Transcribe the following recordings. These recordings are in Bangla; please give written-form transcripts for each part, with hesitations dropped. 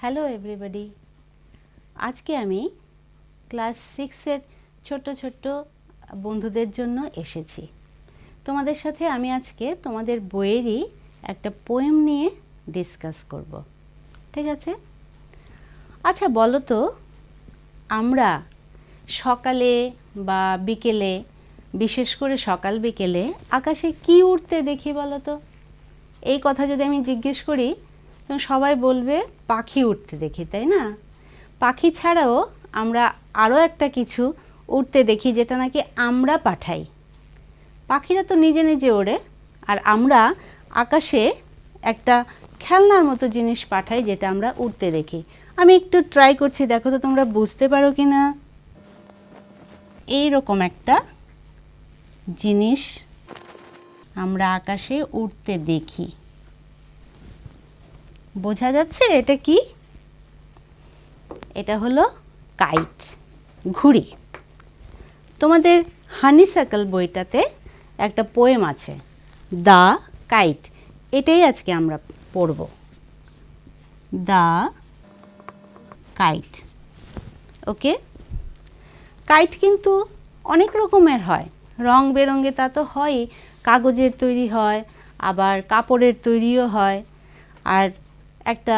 হ্যালো এভরিবডি, আজকে আমি ক্লাস 6-এর ছোট্ট ছোট্ট বন্ধুদের জন্য এসেছি। তোমাদের সাথে আমি আজকে তোমাদের বইয়েরই একটা পোয়েম নিয়ে ডিসকাস করব, ঠিক আছে? আচ্ছা বলো তো, আমরা সকালে বা বিকেলে, বিশেষ করে সকাল বিকেলে আকাশে কি উড়তে দেখি বলো তো? এই কথা যদি আমি জিজ্ঞেস করি তখন সবাই বলবে পাখি উঠতে দেখি, তাই না? পাখি ছাড়াও আমরা আরও একটা কিছু উঠতে দেখি যেটা নাকি আমরা পাঠাই। পাখিরা তো নিজে নিজে ওড়ে, আর আমরা আকাশে একটা খেলনার মতো জিনিস পাঠাই যেটা আমরা উঠতে দেখি। আমি একটু ট্রাই করছি, দেখো তো তোমরা বুঝতে পারো কি না। এইরকম একটা জিনিস আমরা আকাশে উঠতে দেখি, বোঝা যাচ্ছে এটা কি? এটা হলো কাইট, ঘুড়ি। তোমাদের হানিসাকল বইটাতে একটা পোয়েম আছে, দ্য কাইট। এটাই আজকে আমরা পড়ব, দ্য কাইট। ওকে, কাইট কিন্তু অনেক রকমের হয়, রং বেরঙে তা তো হয়ই। কাগজের তৈরি হয়, আবার কাপড়ের তৈরিও হয়। আর একটা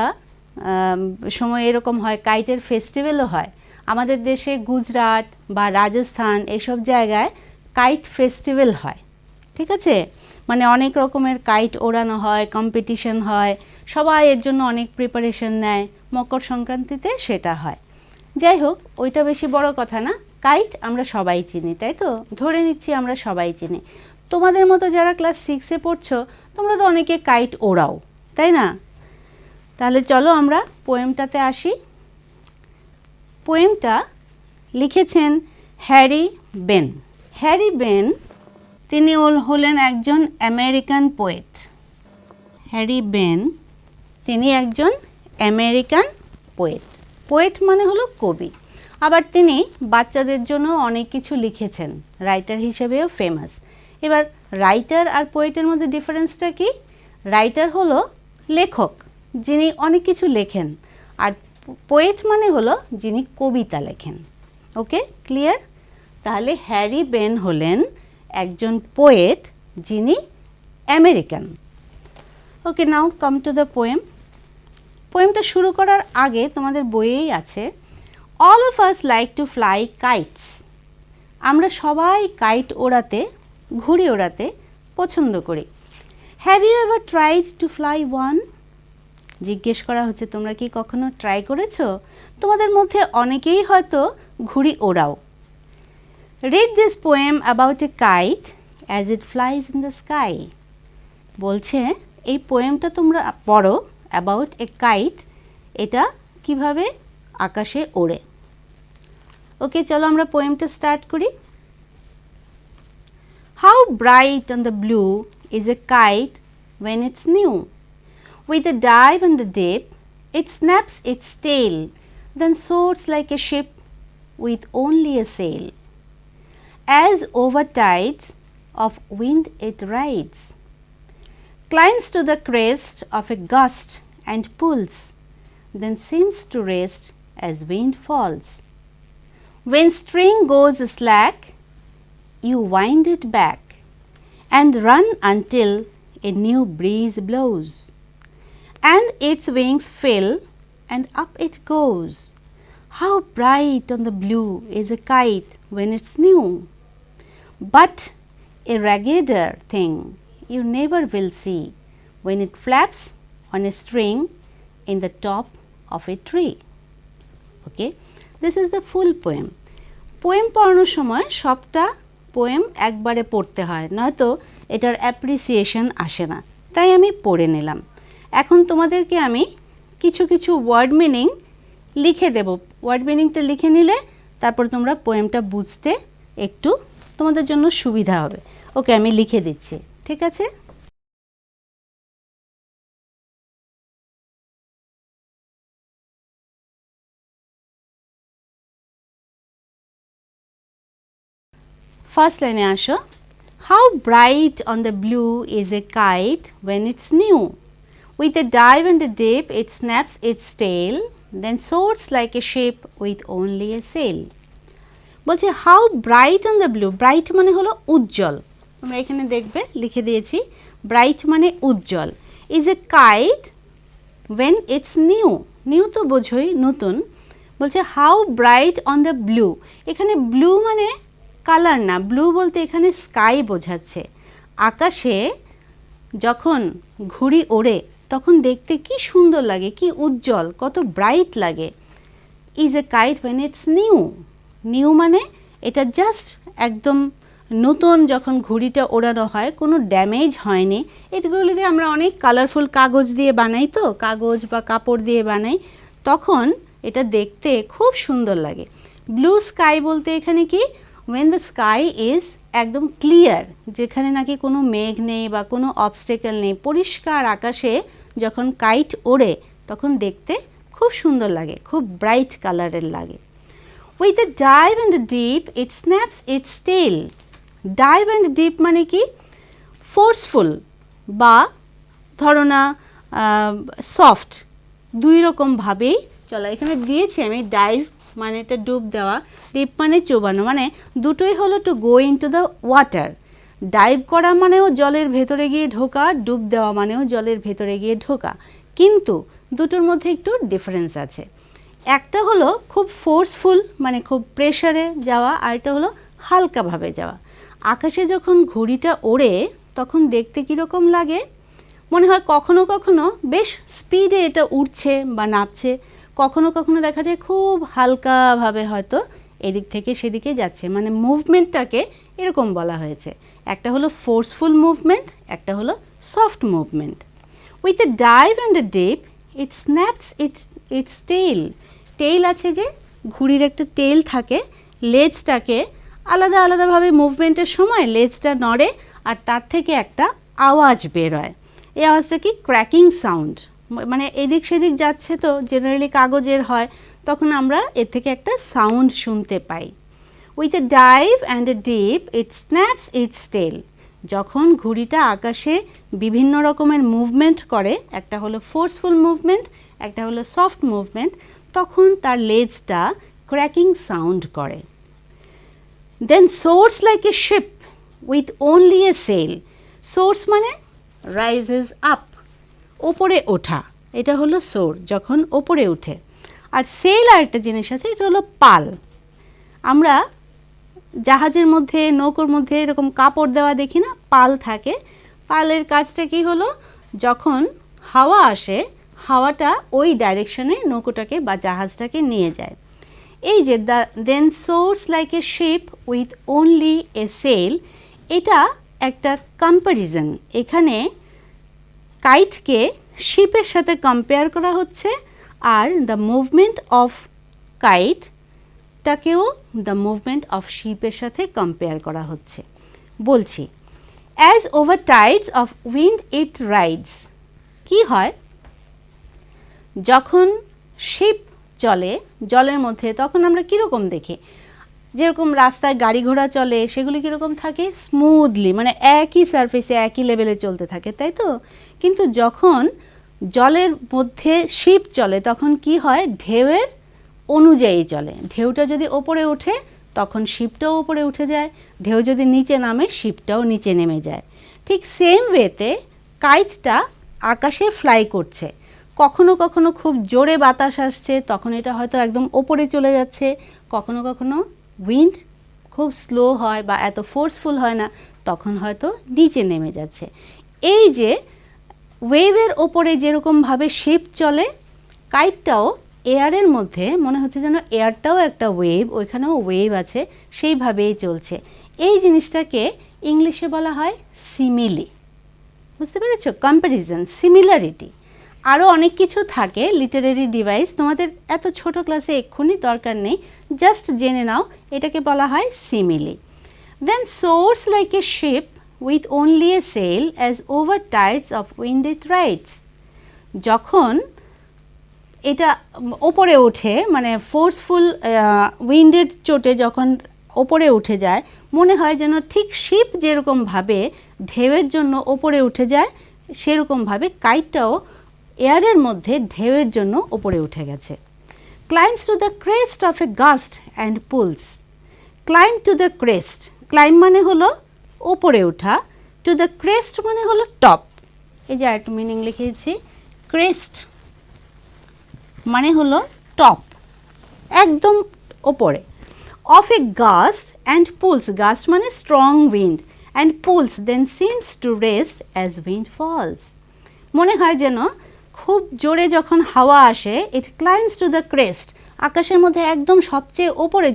সময় এরকম হয় কাইটের ফেস্টিভ্যালও হয়। আমাদের দেশে গুজরাট বা রাজস্থান এইসব জায়গায় কাইট ফেস্টিভ্যাল হয়, ঠিক আছে? মানে অনেক রকমের কাইট ওড়ানো হয়, কম্পিটিশন হয়, সবাই এর জন্য অনেক প্রিপারেশন নেয়। মকর সংক্রান্তিতে সেটা হয়। যাই হোক, ওইটা বেশি বড় কথা না। কাইট আমরা সবাই চিনি, তাই তো? ধরে নিচ্ছি আমরা সবাই চিনি। তোমাদের মতো যারা ক্লাস 6-এ পড়ছো, তোমরা তো অনেকে কাইট ওড়াও, তাই না? তাহলে চলো আমরা পোয়েমটাতে আসি। পোয়েমটা লিখেছেন হ্যারি বেন। হ্যারি বেন তিনি হলেন একজন আমেরিকান পোয়েট। হ্যারি বেন তিনি একজন আমেরিকান পোয়েট। পোয়েট মানে হলো কবি। আবার তিনি বাচ্চাদের জন্য অনেক কিছু লিখেছেন, রাইটার হিসেবেও ফেমাস। এবার রাইটার আর পোয়েটের মধ্যে ডিফারেন্সটা কি? রাইটার হলো লেখক, যিনি অনেক কিছু লেখেন, আর পোয়েট মানে হলো যিনি কবিতা লেখেন। Okay, clear? তাহলে হ্যারি বেন হলেন একজন পোয়েট যিনি American. Okay, now come to the poem. পোয়েমটা শুরু করার আগে তোমাদের বইয়েই আছে, all of us like to fly kites. আমরা সবাই কাইট ওড়াতে, ঘুড়ি ওড়াতে পছন্দ করি। Have you ever tried to fly one? জিজ্ঞেস করা হচ্ছে, তোমরা কি কখনো ট্রাই করেছো? তোমাদের মধ্যে অনেকেই হয়তো ঘুড়ি ওড়াও। Read this poem about a kite as it flies in the sky. বলছে এই পোয়েমটা তোমরা পড়ো, অ্যাবাউট এ কাইট, এটা কিভাবে আকাশে ওড়ে। ওকে, চলো আমরা পোয়েমটা স্টার্ট করি। How bright on the blue is a kite when it's new. With a dive and a dip, it snaps its tail, then soars like a ship with only a sail. As over tides of wind it rides, climbs to the crest of a gust and pulls, then seems to rest as wind falls. When string goes slack, you wind it back and run until a new breeze blows, and its wings fill and up it goes. How bright on the blue is a kite when it's new, but a raggeder thing you never will see when it flaps on a string in the top of a tree. Okay, this is the full poem. Poem পড়ানোর সময় সবটা পোয়েম একবারে পড়তে হয়, নয়তো এটার অ্যাপ্রিসিয়েশন আসে না, তাই আমি পড়ে নিলাম। এখন তোমাদেরকে আমি কিছু কিছু ওয়ার্ড মিনিং লিখে দেব। ওয়ার্ড মিনিংটা লিখে নিলে তারপর তোমরা পোয়েমটা বুঝতে একটু তোমাদের জন্য সুবিধা হবে। ওকে, আমি লিখে দিচ্ছি, ঠিক আছে? ফার্স্ট লাইনে আসো। How bright on the blue is a kite when it's new. With a dive and a dip, it snaps its tail, then soars like a ship with only a sail. বলছে how bright on the blue, bright মানে হলো উজ্জ্বল, আমরা এখানে দেখবে লিখে দিয়েছি ব্রাইট মানে উজ্জ্বল, is a kite when it's new, new তো বোঝোই নতুন, বলছে how bright on the blue, এখানে ব্লু মানে কালার না, ব্লু বলতে এখানে স্কাই বোঝাচ্ছে, আকাশে যখন ঘুড়ি ওড়ে তখন দেখতে কি সুন্দর লাগে, কি উজ্জ্বল, কত ব্রাইট লাগে। Is a kite when it's new, new মানে এটা জাস্ট একদম নতুন, যখন ঘুড়িটা ওড়ানো হয় কোনো ড্যামেজ হয়নি, এগুলিতে আমরা অনেক কালারফুল কাগজ দিয়ে বানাই, তো কাগজ বা কাপড় দিয়ে বানাই, তখন এটা দেখতে খুব সুন্দর লাগে। ব্লু স্কাই বলতে এখানে কি, when the sky is একদম ক্লিয়ার, যেখানে নাকি কোনো মেঘ নেই বা কোনো অবস্টেকেল নেই, পরিষ্কার আকাশে যখন কাইট ওড়ে তখন দেখতে খুব সুন্দর লাগে, খুব ব্রাইট কালারের লাগে। With a dive and a dip it snaps its tail, dive and deep মানে কি, ফোর্সফুল বা ধরো না সফট, দুই রকমভাবেই চলা, এখানে দিয়েছি আমি ডাইভ মানে এটা ডুব দেওয়া, ডিপ মানে চোবানো, মানে দুটোই হলো to go into the water, dive করা মানেও জলের ভেতরে গিয়ে ঢোকা, ডুব দেওয়া মানেও জলের ভেতরে গিয়ে ঢোকা, কিন্তু দুটোর মধ্যে একটু ডিফারেন্স আছে, একটা হলো খুব ফোর্সফুল মানে খুব প্রেশারে যাওয়া, আর একটা হলো হালকাভাবে যাওয়া। আকাশে যখন ঘুড়িটা ওড়ে তখন দেখতে কীরকম লাগে, মনে হয় কখনো কখনো বেশ স্পিডে এটা উঠছে বা নামছে, কখনো কখনো দেখা যায় খুব হালকাভাবে হয়তো এদিক থেকে সেদিকে যাচ্ছে, মানে মুভমেন্টটাকে এরকম বলা হয়েছে, একটা হলো ফোর্সফুল মুভমেন্ট, একটা হলো soft movement. With a dive and a dip it snaps its tail, tail আছে যে ঘুড়ির একটা টেইল থাকে, লেজটাকে আলাদা আলাদাভাবে মুভমেন্টের সময় লেজটা নড়ে আর তার থেকে একটা আওয়াজ বেরোয়, এই আওয়াজটা কি ক্র্যাকিং সাউন্ড, মানে এদিক সেদিক যাচ্ছে তো জেনারেলি কাগজের হয়, তখন আমরা এর থেকে একটা সাউন্ড শুনতে পাই। With a dive and a dip it snaps its tail, যখন ঘুড়িটা আকাশে বিভিন্ন রকমের মুভমেন্ট করে, একটা হলো ফোর্সফুল মুভমেন্ট, একটা হলো সফট মুভমেন্ট, তখন তার লেজটা ক্র্যাকিং সাউন্ড করে। Then soars like a ship with only a sail, soars মানে রাইজেস আপ, ওপরে ওঠা, এটা হলো সোর, যখন ওপরে উঠে, আর সেল আর একটা জিনিস আছে, এটা হলো পাল, আমরা জাহাজের মধ্যে নৌকোর মধ্যে এরকম কাপড় দেওয়া দেখি না, পাল থাকে, পালের কাজটা কি হলো, যখন হাওয়া আসে হাওয়াটা ওই ডাইরেকশনে নৌকোটাকে বা জাহাজটাকে নিয়ে যায়। এই যে then soars like a ship with only a sail, এটা একটা কম্প্যারিজন, এখানে কাইটকে শিপের সাথে কম্পেয়ার করা হচ্ছে, আর দ্য মুভমেন্ট অফ কাইটটাকেও দ্য মুভমেন্ট অফ শিপের সাথে কম্পেয়ার করা হচ্ছে। বলছি as over tides of wind it rides, কি হয় যখন শিপ চলে জলের মধ্যে তখন আমরা কীরকম দেখি, যেরকম রাস্তায় গাড়ি ঘোড়া চলে সেগুলি কীরকম থাকে, স্মুথলি, মানে একই সারফেসে একই লেভেলে চলতে থাকে, তাই তো, কিন্তু যখন জলের মধ্যে শিপ চলে তখন কি হয়, ঢেউয়ের অনুযায়ী চলে, ঢেউটা যদি ওপরে ওঠে তখন শিপটাও ওপরে উঠে যায়, ঢেউ যদি নিচে নামে শিপটাও নিচে নেমে যায়। ঠিক সেম ওয়েতে কাইটটা আকাশে ফ্লাই করছে, কখনো কখনো খুব জোরে বাতাস আসছে তখন এটা হয়তো একদম ওপরে চলে যাচ্ছে, কখনো কখনো উইন্ড খুব স্লো হয় বা এত ফোর্সফুল হয় না, তখন হয়তো নিচে নেমে যাচ্ছে। এই যে ওয়েভের ওপরে যেরকমভাবে শিপ চলে, কাইটটাও এয়ারের মধ্যে মনে হচ্ছে যেন এয়ারটাও একটা ওয়েভ, ওইখানেও ওয়েভ আছে, সেইভাবেই চলছে। এই জিনিসটাকে ইংলিশে বলা হয় সিমিলি, বুঝতে পেরেছ, কম্প্যারিজন, সিমিলারিটি। আরও অনেক কিছু থাকে লিটারেরি ডিভাইস, তোমাদের এত ছোট ক্লাসে এক্ষুনি দরকার নেই, জাস্ট জেনে নাও, এটাকে বলা হয় simile. Then soars like a ship with only a sail as over tides of wind it rides, যখন এটা ওপরে ওঠে মানে ফোর্সফুল উইন্ডের চোটে যখন ওপরে উঠে যায়, মনে হয় যেন ঠিক শিপ যেরকমভাবে ঢেউয়ের জন্য ওপরে উঠে যায় সেরকমভাবে কাইটটাও এয়ারের মধ্যে ঢেউয়ের জন্য ওপরে উঠে গেছে। climbs to the crest of a gust and pulls. Climb to the crest. Climb মানে হলো উপরে ওঠা, to the crest মানে হলো টপ। এই যে আরেকটা মিনিং লিখেছি, crest মানে হলো টপ, একদম ওপরে। of a gust and pulls, gust মানে strong wind, and pulls then seems to rest as wind falls. মনে হয় যেন খুব জোরে যখন হাওয়া আসে, it climbs to the crest, আকাশের মধ্যে একদম সবচেয়ে ওপরে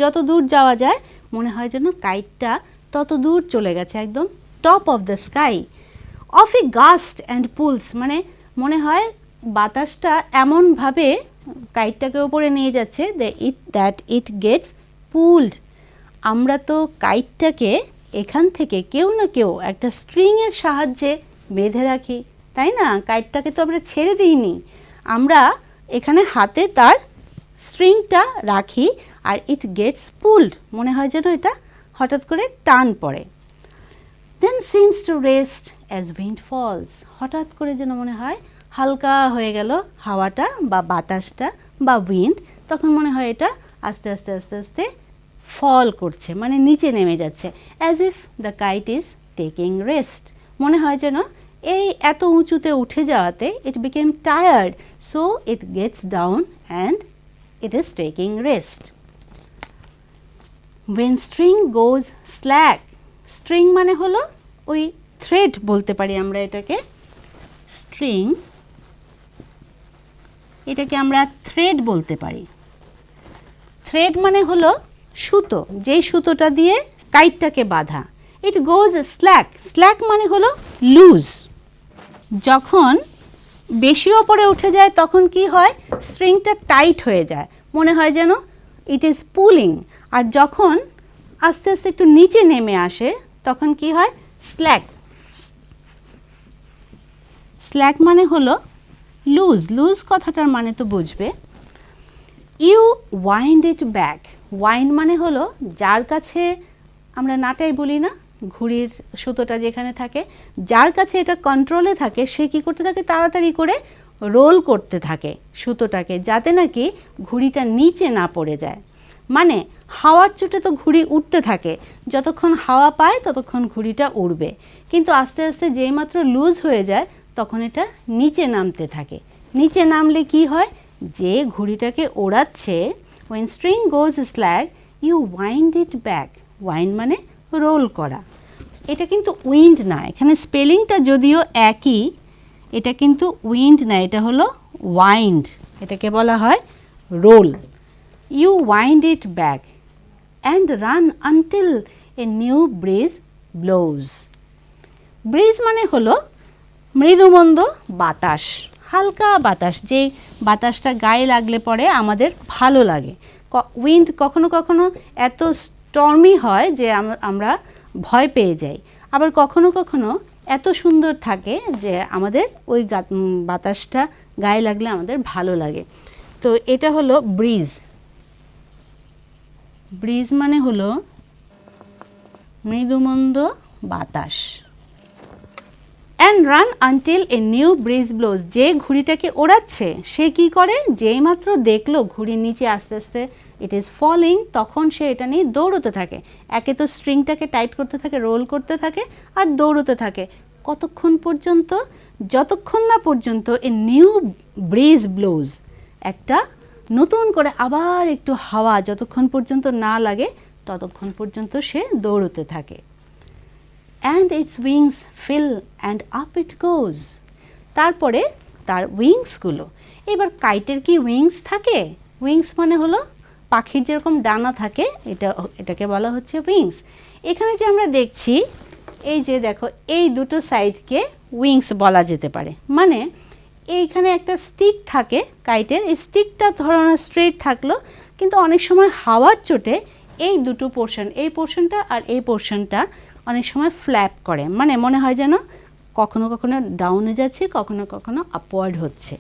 যত দূর যাওয়া যায়, মনে হয় যেন কাইটটা তত দূর চলে গেছে, একদম top of the sky. of a gust and pulls মানে মনে হয় বাতাসটা এমনভাবে কাইটটাকে উপরে নিয়ে যাচ্ছে that it gets pulled. আমরা তো কাইটটাকে এখান থেকে কেউ না কেউ একটা স্ট্রিংয়ের সাহায্যে বেঁধে রাখি, তাই না? কাইটটাকে তো আমরা ছেড়ে দিইনি, আমরা এখানে হাতে তার স্ট্রিংটা রাখি, আর ইট গেটস পুলড, মনে হয় যেন এটা হঠাৎ করে টান পড়ে। Then seems to rest as wind falls, হঠাৎ করে যেন মনে হয় হালকা হয়ে গেল হাওয়াটা বা বাতাসটা বা উইন্ড, তখন মনে হয় এটা আস্তে আস্তে আস্তে আস্তে ফল করছে, মানে নিচে নেমে যাচ্ছে। As if the kite is taking rest, মনে হয় যেন এই এত উঁচুতে উঠে যাওয়াতে ইট became tired, so it gets down and it is taking rest. when string goes slack, string মানে হলো ওই থ্রেড বলতে পারি আমরা এটাকে, স্ট্রিং এটাকে আমরা থ্রেড বলতে পারি। থ্রেড মানে হলো সুতো, যেই সুতোটা দিয়ে কাইটটাকে বাঁধা। ইট গোজ স্ল্যাক, স্ল্যাক মানে হলো লুজ। যখন বেশি ওপরে উঠে যায় তখন কি হয়, স্ট্রিংটা টাইট হয়ে যায়, মনে হয় যেন ইট ইজ পুলিং। আর যখন আস্তে আস্তে একটু নিচে নেমে আসে তখন কি হয়, স্ল্যাক। স্ল্যাক মানে হলো লুজ, লুজ কথাটার মানে তো বুঝবে। You wind it back, wind মানে হলো যার কাছে আমরা নাটাই বলি না, ঘুড়ির সুতোটা যেখানে থাকে, যার কাছে এটা কন্ট্রোলে থাকে সে কী করতে থাকে, তাড়াতাড়ি করে রোল করতে থাকে সুতোটাকে, যাতে নাকি ঘুড়িটা নিচে না পড়ে যায়। মানে হাওয়ার চোটে তো ঘুড়ি উঠতে থাকে, যতক্ষণ হাওয়া পায় ততক্ষণ ঘুড়িটা উড়বে, কিন্তু আস্তে আস্তে যেই মাত্র লুজ হয়ে যায় তখন এটা নিচে নামতে থাকে। নিচে নামলে কি হয়, যে ঘুড়িটাকে ওড়াচ্ছে, when string goes slack you wind it back, wind মানে রোল করা। এটা কিন্তু উইন্ড না, এখানে স্পেলিংটা যদিও একই, এটা কিন্তু উইন্ড না, এটা হলো ওয়াইন্ড, এটাকে বলা হয় role. You wind it back and run until a new breeze blows. breeze মানে হলো মৃদুমন্দ বাতাস, হালকা বাতাস, যে বাতাসটা গায়ে লাগলে পরে আমাদের ভালো লাগে। উইন্ড কখনো কখনো এত স্টর্মি হয় যে আমরা ভয় পেয়ে যাই, আবার কখনো কখনো এত সুন্দর থাকে যে আমাদের ওই বাতাসটা গায়ে লাগলে আমাদের ভালো লাগে। তো এটা হলো ব্রিজ। ব্রিজ মানে হলো মৃদুমন্দ বাতাস। And run until a new breeze blows, যে ঘুড়িটাকে ওড়াচ্ছে সে কি করে, যেই মাত্র দেখলো ঘুড়ির নিচে আস্তে আস্তে ইট ইজ ফলিং, তখন সে এটা নিয়ে দৌড়তে থাকে। একে তো স্ট্রিংটাকে টাইট করতে থাকে, রোল করতে থাকে, আর দৌড়তে থাকে। কতক্ষণ পর্যন্ত, যতক্ষণ না পর্যন্ত এ নিউ ব্রিজ ব্লোজ, একটা নতুন করে আবার একটু হাওয়া যতক্ষণ পর্যন্ত না লাগে ততক্ষণ পর্যন্ত সে দৌড়তে থাকে। And its wings fill and up it goes, তারপরে তার উইংসগুলো, এবার কাইটের কি উইংস থাকে, উইংস মানে হলো পাখির যেরকম ডানা থাকে, এটাকে বলা হচ্ছে উইংস। এখানে যে আমরা দেখছি, এই যে দেখো, এই দুটো সাইডকে উইংস বলা যেতে পারে। মানে এইখানে একটা স্টিক থাকে কাইটের, এই স্টিকটা ধরনের স্ট্রেট থাকলো, কিন্তু অনেক সময় হাওয়ার চোটে এই দুটো পোর্শন, এই পোর্শনটা আর এই পোর্শনটা অনেক সময় ফ্ল্যাপ করে, মানে মনে হয় যেন কখনো কখনো ডাউনে যাচ্ছে, কখনো কখনো আপওয়ার্ড হচ্ছে।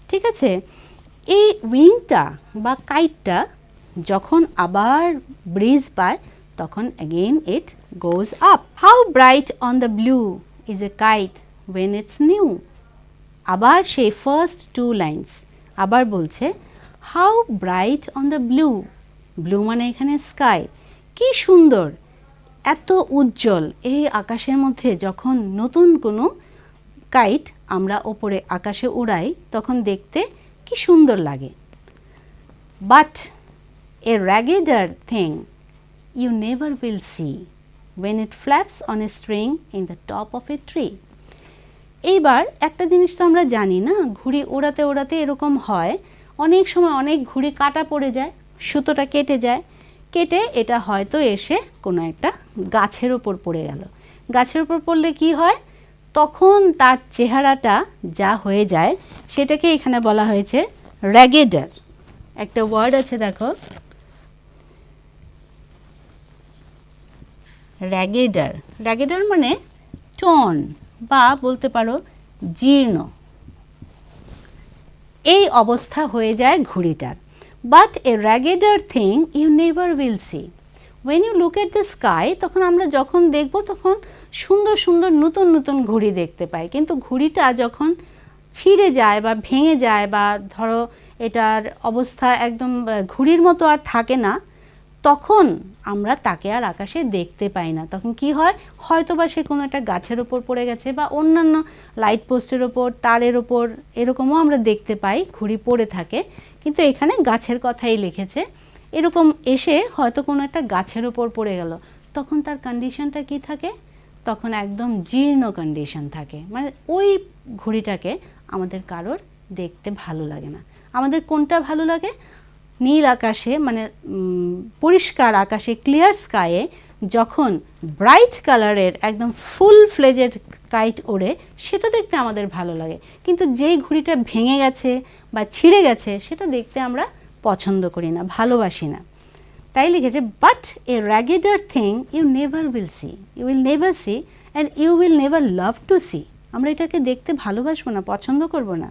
ঠিক আছে, এই উইংটা বা কাইটটা যখন আবার ব্রিজ পায় তখন again it goes up. How bright on the blue is a kite when it's new. আবার সেই ফার্স্ট টু লাইন্স আবার বলছে, how bright on the blue, blue মানে এখানে স্কাই, কি সুন্দর, এত উজ্জ্বল এই আকাশের মধ্যে যখন নতুন কোনো কাইট আমরা ওপরে আকাশে উড়াই তখন দেখতে কি সুন্দর লাগে। But a raggeder thing you never will see when it flaps on a string in the top of a tree. এইবার একটা জিনিস তো আমরা জানি না, ঘুড়ি ওড়াতে ওড়াতে এরকম হয়, অনেক সময় অনেক ঘুড়ি কাটা পড়ে যায়, সুতোটা কেটে যায়, কেটে এটা হয়তো এসে কোনো একটা গাছের ওপর পড়ে গেল। গাছের ওপর পড়লে কি হয়, তখন তার চেহারাটা যা হয়ে যায় সেটাকে এখানে বলা হয়েছে raggeder। একটা ওয়ার্ড আছে দেখো, raggeder, raggeder মানে টন বা বলতে পারো জীর্ণ, এই অবস্থা হয়ে যায় ঘুড়িটার। But a raggeder thing you never will see when you look at the sky, তখন আমরা যখন দেখব তখন সুন্দর সুন্দর নতুন নতুন ঘুড়ি দেখতে পাই, কিন্তু ঘুড়িটা যখন ছিঁড়ে যায় বা ভেঙে যায় বা ধরো এটার অবস্থা একদম ঘুড়ির মতো আর থাকে না, তখন আমরা তাকে আর আকাশে দেখতে পাই না। তখন কি হয়, হয়তো বা সে কোনো একটা গাছের ওপর পড়ে গেছে বা অন্যান্য লাইট পোস্টের ওপর, তারের ওপর, এরকমও আমরা দেখতে পাই ঘুড়ি পড়ে থাকে, কিন্তু এখানে গাছের কথাই লিখেছে। এরকম এসে হয়তো কোনো একটা গাছের ওপর পড়ে গেল, তখন তার কন্ডিশনটা কি থাকে, তখন একদম জীর্ণ কন্ডিশন থাকে, মানে ওই ঘুড়িটাকে আমাদের কারোর দেখতে ভালো লাগে না। আমাদের কোনটা ভালো লাগে, নীল আকাশে মানে পরিষ্কার আকাশে, ক্লিয়ার স্কাইয়ে যখন ব্রাইট কালারের একদম ফুল ফ্লেজেড কাইট ওড়ে, সেটা দেখতে আমাদের ভালো লাগে, কিন্তু যেই ঘুড়িটা ভেঙে গেছে বা ছিঁড়ে গেছে সেটা দেখতে আমরা পছন্দ করি না, ভালোবাসি না। তাই লিখেছে but a raggeder thing you never will see, you will never see and you will never love to see, আমরা এটাকে দেখতে ভালোবাসবো না, পছন্দ করব না।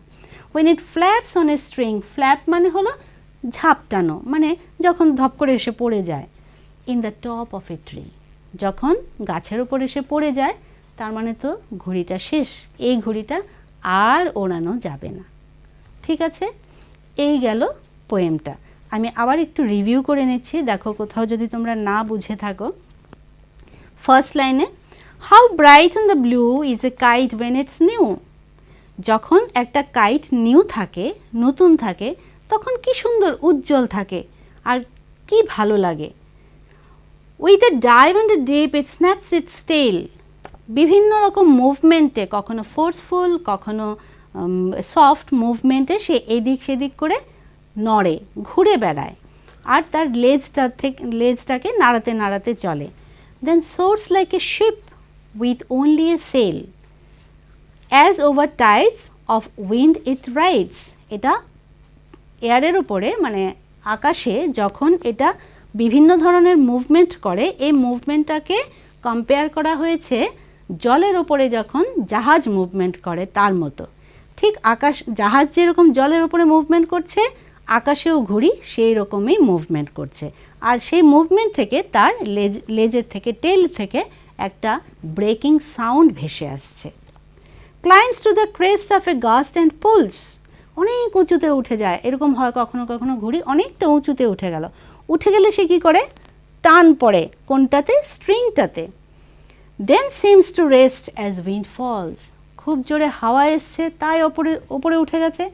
when it flaps on a string, flap মানে হলো ঝাপটানো, মানে যখন ধপ করে এসে পড়ে যায়, in the top of a tree, যখন গাছের উপর এসে পড়ে যায় তার মানে তো ঘুড়িটা শেষ, এই ঘুড়িটা আর ওড়ানো যাবে না। ঠিক আছে, এই গেল পোয়েমটা। আমি আবার একটু রিভিউ করে নিচ্ছি, দেখো কোথাও যদি তোমরা না বুঝে থাকো। ফার্স্ট লাইনে, how bright on the blue is a kite when it's new, যখন একটা কাইট নিউ থাকে, নতুন থাকে, তখন কি সুন্দর উজ্জ্বল থাকে আর কি ভালো লাগে। With a dive and a dip it snaps its tail, বিভিন্ন রকম মুভমেন্টে, কখনো ফোর্সফুল কখনো সফট মুভমেন্টে সে এদিক সেদিক করে নড়ে, ঘুরে বেড়ায়, আর তার লেজটাকে নাড়াতে নাড়াতে চলে। Then soars like a ship with only a sail, as over tides of wind it rides, এটা এয়ারের উপরে মানে আকাশে যখন এটা বিভিন্ন ধরনের মুভমেন্ট করে, এই মুভমেন্টটাকে কম্পেয়ার করা হয়েছে জলের ওপরে যখন জাহাজ মুভমেন্ট করে তার মতো। ঠিক জাহাজ যেরকম জলের ওপরে মুভমেন্ট করছে, আকাশেও ঘুড়ি সেই রকমই মুভমেন্ট করছে, আর সেই মুভমেন্ট থেকে তার লেজের থেকে, টেল থেকে একটা ব্রেকিং সাউন্ড ভেসে আসছে। Climbs to the crest of a gust and pulls, অনেক উঁচুতে উঠে যায়, এরকম হয় কখনো কখনো ঘুড়ি অনেকটা উঁচুতে উঠে গেল, উঠে গেলে সে কী করে, টান পড়ে কোনটাতে, স্ট্রিংটাতে। Then seems to rest as wind falls, খুব জোরে হাওয়া এসছে তাই ওপরে উঠে গেছে।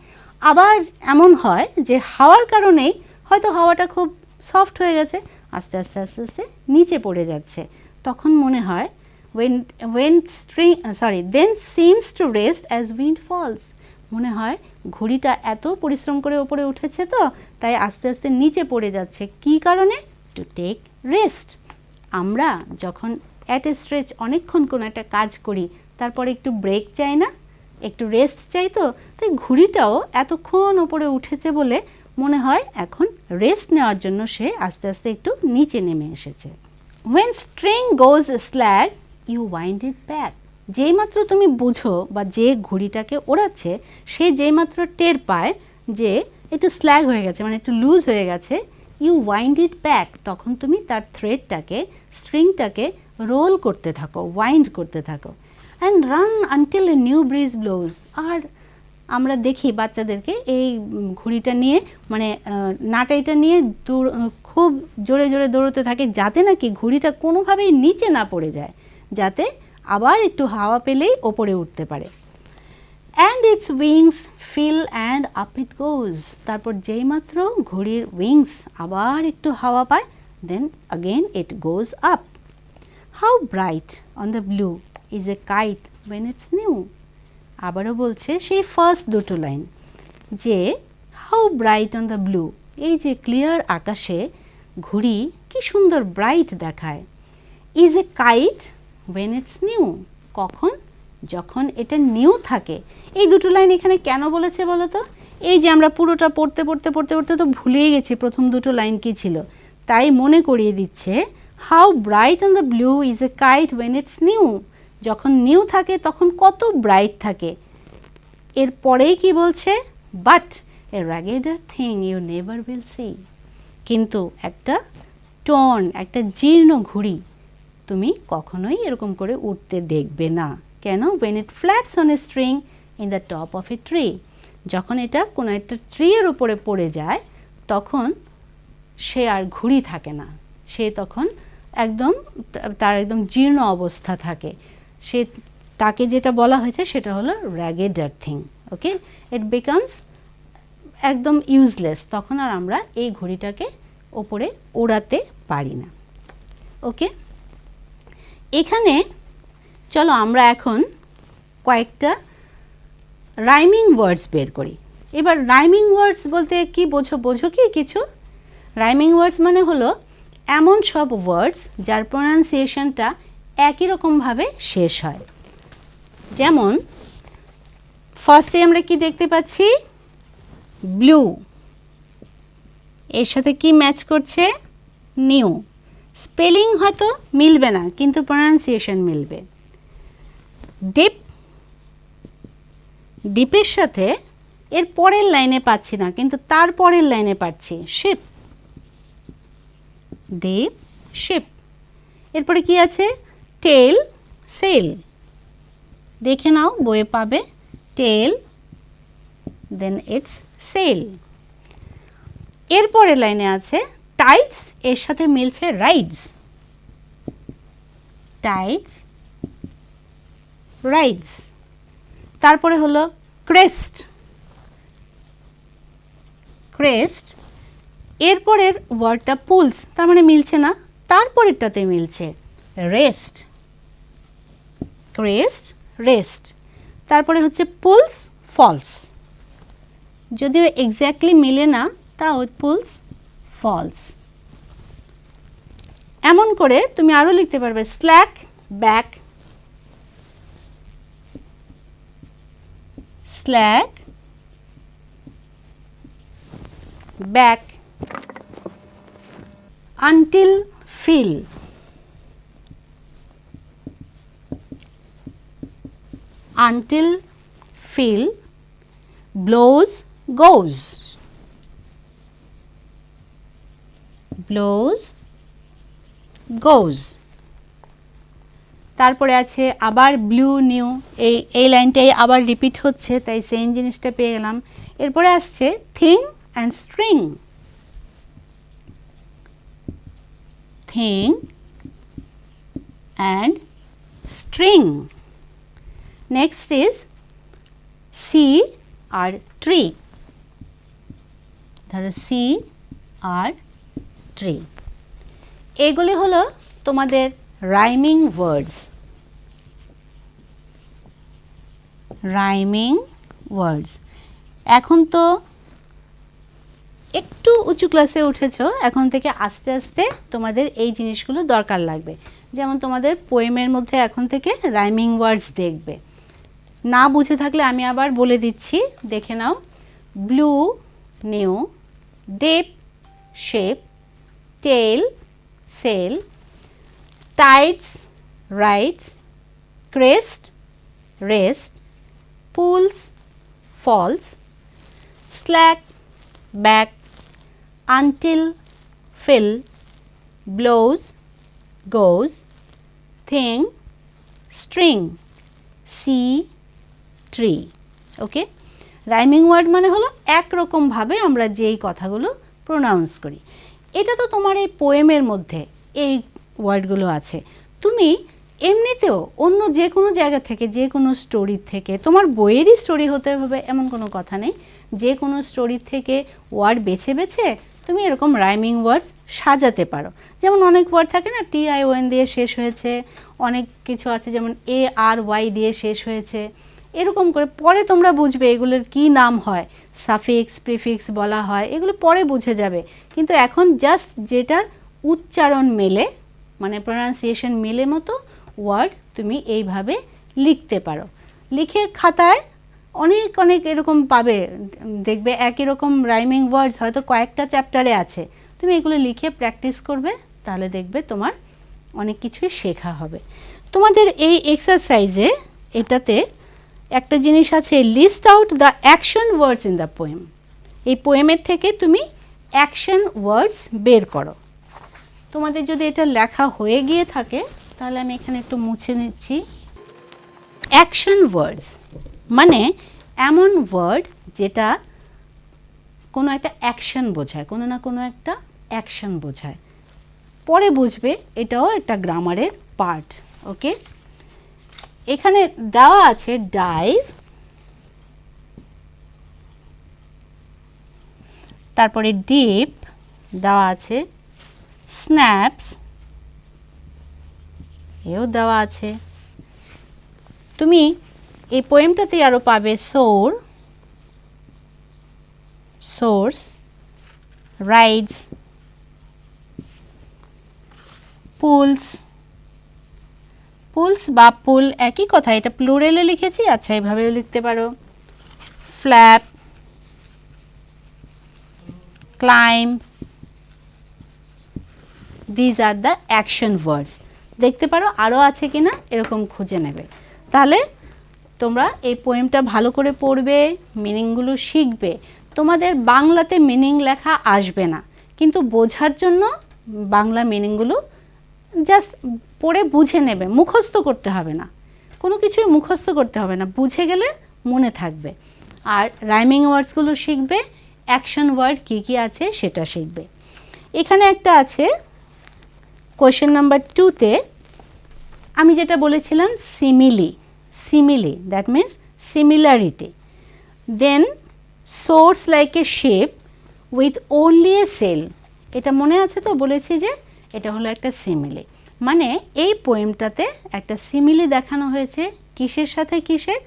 আবার এমন হয় যে হাওয়ার কারণেই হয়তো হাওয়াটা খুব সফট হয়ে গেছে, আস্তে আস্তে আস্তে আস্তে নিচে পড়ে যাচ্ছে, তখন মনে হয় then seems to rest as wind falls, মনে হয় ঘুড়িটা এত পরিশ্রম করে ওপরে উঠেছে তো তাই আস্তে আস্তে নিচে পড়ে যাচ্ছে। কি কারণে, টু টেক রেস্ট। আমরা যখন অ্যাট এ স্ট্রেচ অনেকক্ষণ কোনো একটা কাজ করি, তারপরে একটু ব্রেক চাই না, একটু রেস্ট চাই, তো তাই ঘুড়িটাও এতক্ষণ ওপরে উঠেছে বলে মনে হয় এখন রেস্ট নেওয়ার জন্য সে আস্তে আস্তে একটু নিচে নেমে এসেছে। When string goes slack, you wind it back, যেইমাত্র তুমি বুঝো বা যে ঘুড়িটাকে ওড়াচ্ছে সে যেইমাত্র টের পায় যে একটু স্ল্যাগ হয়ে গেছে, মানে একটু লুজ হয়ে গেছে, ইউ ওয়াইন্ড ইট ব্যাক, তখন তুমি তার থ্রেডটাকে, স্ট্রিংটাকে রোল করতে থাকো, ওয়াইন্ড করতে থাকো। And run until a new breeze blows, আর আমরা দেখি বাচ্চাদেরকে এই ঘুড়িটা নিয়ে মানে নাটাইটা নিয়ে খুব জোরে জোরে দৌড়তে থাকে যাতে নাকি ঘুড়িটা কোনোভাবেই নিচে না পড়ে যায়, যাতে আবার একটু হাওয়া পেলেই ওপরে উঠতে পারে। And its wings fill and up it goes, তারপর যেই মাত্র ঘুড়ির উইংস আবার একটু হাওয়া পায়, then again it goes up. How bright on the blue is a kite when it's new. আবারও বলছে সেই ফার্স্ট দুটো লাইন যে how bright on the blue, এই যে ক্লিয়ার আকাশে ঘুড়ি কি সুন্দর ব্রাইট দেখায়। Is a kite when it's new, কখন? যখন এটা নিউ থাকে। এই দুটো লাইন এখানে কেন বলেছে বলো তো? এই যে আমরা পুরোটা পড়তে পড়তে পড়তে পড়তে তো ভুলেই গেছি প্রথম দুটো লাইন কি ছিল, তাই মনে করিয়ে দিচ্ছে how bright on the blue is a kite when it's new, যখন নিউ থাকে তখন কত ব্রাইট থাকে। এরপরেই কি বলছে? But a raggeder thing you never will see, কিন্তু একটা একটা জীর্ণ ঘুড়ি তুমি কখনোই এরকম করে উঠতে দেখবে না। কেন? when it flats on a string in the top of a tree, যখন এটা কোনো একটা ট্রি এর উপরে পড়ে যায় তখন সে আর ঘুড়ি থাকে না, সে তখন তার একদম জীর্ণ অবস্থা থাকে। সে তাকে যেটা বলা হয়েছে সেটা হলো র্যাগেড থিং। ওকে, ইট বিকামস একদম ইউজলেস, তখন আর আমরা এই ঘুড়িটাকে ওপরে ওড়াতে পারি না। ওকে, এখানে চলো আমরা এখন কয়েকটা রাইমিং ওয়ার্ডস বের করি। এবার রাইমিং ওয়ার্ডস বলতে কি বোঝো কি কিছু? রাইমিং ওয়ার্ডস মানে হলো এমন সব ওয়ার্ডস যার প্রোনাউন্সিয়েশনটা একই রকমভাবে শেষ হয়। যেমন ফার্স্টে আমরা কি দেখতে পাচ্ছি? ব্লু, এর সাথে কি ম্যাচ করছে? নিউ। স্পেলিং হয়তো মিলবে না কিন্তু প্রোনাউন্সিয়েশন মিলবে। ডিপ, ডিপের সাথে এর পরের লাইনে পাচ্ছি না কিন্তু তার পরের লাইনে পাচ্ছি। Ship, dip ship. এরপরে কি আছে? টেল সেল, দেখে নাও বইয়ে পাবে টেল দেন ইটস সেল। এরপরের লাইনে আছে টাইডস, এর সাথে মিলছে রাইডস, টাইডস রাইডস। তারপরে হলো ক্রেস্ট, ক্রেস্ট এরপরের ওয়ার্ডটা পুলস, তার মানে মিলছে না, তারপরেরটাতে মিলছে রেস্ট, ক্রেস্ট রেস্ট। তারপরে হচ্ছে পুলস ফলস, যদিও এক্স্যাক্টলি মিলে না তাও পুলস ফলস। এমন করে তুমি আরো লিখতে পারবে slack back, slack back. Until fill, until fill, blows goes, blows goes। তারপরে আছে আবার ব্লু নিউ, এই লাইনটাই আবার রিপিট হচ্ছে তাই সেম জিনিসটা পেয়ে গেলাম। এরপরে আসছে thing and string, thing and string. Next is see আর ট্রি, ধরো সি আর ট্রি। এগুলি হলো তোমাদের রাইমিং ওয়ার্ডস, রাইমিং ওয়ার্ডস। এখন তো একটু উঁচু ক্লাসে উঠেছো, এখন থেকে আস্তে আস্তে তোমাদের এই জিনিসগুলো দরকার লাগবে। যেমন তোমাদের পোয়েমের মধ্যে এখন থেকে রাইমিং ওয়ার্ডস দেখবে। না বুঝে থাকলে আমি আবার বলে দিচ্ছি, দেখে নাও। Blue new, deep shape, tail sail, tides rides, crest rest, pulls falls, slack back, until fill, blows goes, thing string, see tree। Okay, rhyming word মানে হলো একরকমভাবে আমরা যেই কথাগুলো প্রোনাউন্স করি। এটা তো তোমার এই পোয়েমের মধ্যে এই ওয়ার্ডগুলো আছে। তুমি এমনিতেও অন্য যে কোনো জায়গা থেকে, যে কোনো স্টোরির থেকে, তোমার বইয়েরই স্টোরি হতে হবে এমন কোনো কথা নেই, যে কোনো স্টোরির থেকে ওয়ার্ড বেছে বেছে তুমি এরকম রাইমিং ওয়ার্ডস সাজাতে পারো। যেমন অনেক ওয়ার্ড থাকে না TION দিয়ে শেষ হয়েছে, অনেক কিছু আছে যেমন ARY দিয়ে শেষ হয়েছে, এরকম করে পরে তোমরা বুঝবে এগুলোর কি নাম হয়, সাফিক্স প্রিফিক্স বলা হয়, এগুলো পরে বুঝে যাবে। কিন্তু এখন জাস্ট যেটার উচ্চারণ মেলে, মানে প্রোনাউন্সিয়েশন মেলে মতো ওয়ার্ড তুমি এইভাবে লিখতে পারো। লিখে খাতায় অনেক অনেক এরকম পাবে, দেখবে একই রকম রাইমিং ওয়ার্ডস হয়তো কয়েকটা চ্যাপ্টারে আছে। তুমি এগুলো লিখে প্র্যাকটিস করবে, তাহলে দেখবে তোমার অনেক কিছুই শেখা হবে। তোমাদের এই এক্সারসাইজে এটাতে একটা জিনিস আছে, list out the action words in the poem. এই পোয়েমের থেকে তুমি অ্যাকশন ওয়ার্ডস বের করো। তোমাদের যদি এটা লেখা হয়ে গিয়ে থাকে তাহলে আমি এখানে একটু মুছে নিচ্ছি। অ্যাকশন ওয়ার্ডস মানে এমন ওয়ার্ড যেটা কোনো একটা অ্যাকশন বোঝায়, কোনো না কোনো একটা অ্যাকশন বোঝায়। পরে বুঝবে এটাও একটা গ্রামারের পার্ট। ওকে, এখানে দেওয়া আছে ডাইভ, তারপরে ডিপ দেওয়া আছে, স্ন্যাপস এও দেওয়া আছে। তুমি এই পোয়েমটাতে আরও পাবে সোর, সোর্স, রাইডস, পুলস। পুলস বা পুল একই কথা, এটা প্লুরালে লিখেছি, আচ্ছা এভাবেও লিখতে পারো। Flap, climb, these are the action words. দেখতে পারো আরও আছে কিনা, এরকম খুঁজে নেবে। তাহলে তোমরা এই পোয়েমটা ভালো করে পড়বে, মিনিংগুলো শিখবে। তোমাদের বাংলাতে মিনিং লেখা আসবে না, কিন্তু বোঝার জন্য বাংলা মিনিংগুলো জাস্ট পড়ে বুঝে নেবে, মুখস্থ করতে হবে না, কোনো কিছুই মুখস্থ করতে হবে না, বুঝে গেলে মনে থাকবে। আর রাইমিং ওয়ার্ডসগুলো শিখবে, অ্যাকশন ওয়ার্ড কী কী আছে সেটা শিখবে। এখানে একটা আছে কোয়েশ্চেন নাম্বার 2তে আমি যেটা বলেছিলাম simile, simile that means similarity. Then soars like a ship with only a sail, এটা মনে আছে তো, বলেছি যে এটা হলো একটা সিমিলি। মানে এই পোয়েমটাতে একটা সিমিলি দেখানো হয়েছে, কিসের সাথে কিসের,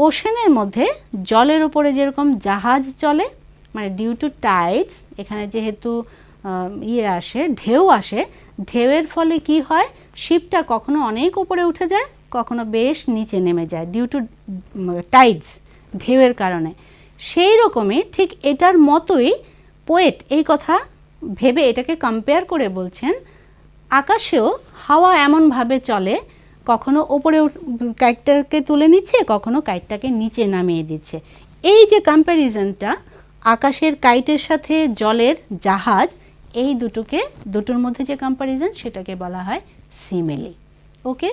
ওশেনের মধ্যে জলের উপরে যেরকম জাহাজ চলে, মানে ডিউ টু টাইডস, এখানে যেহেতু আসে, ঢেউ আসে, ঢেউয়ের ফলে কি হয়, শিপটা কখনো অনেক উপরে উঠে যায়, কখনো বেশ নিচে নেমে যায় ডিউ টু টাইডস, ঢেউয়ের কারণে। সেই রকমই ঠিক এটার মতোই পোয়েট এই কথা ভেবে এটাকে কম্পেয়ার করে বলছেন, আকাশেও হাওয়া এমনভাবে চলে, কখনো ওপরে কাইটটাকে তুলে নিচ্ছে, কখনো কাইটটাকে নিচে নামিয়ে দিচ্ছে। এই যে কম্প্যারিজনটা আকাশের কাইটের সাথে জলের জাহাজ, এই দুটোর মধ্যে যে কম্প্যারিজন, সেটাকে বলা হয় সিমিলি। ওকে,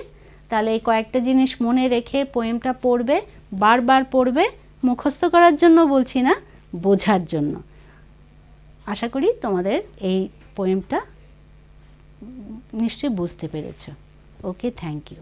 তাহলে এই কয়েকটা জিনিস মনে রেখে পোয়েমটা পড়বে, বারবার পড়বে, মুখস্থ করার জন্য বলছি না, বোঝার জন্য। আশা করি তোমাদের এই পোয়েমটা নিশ্চয়ই বুঝতে পেরেছো। ওকে, থ্যাংক ইউ।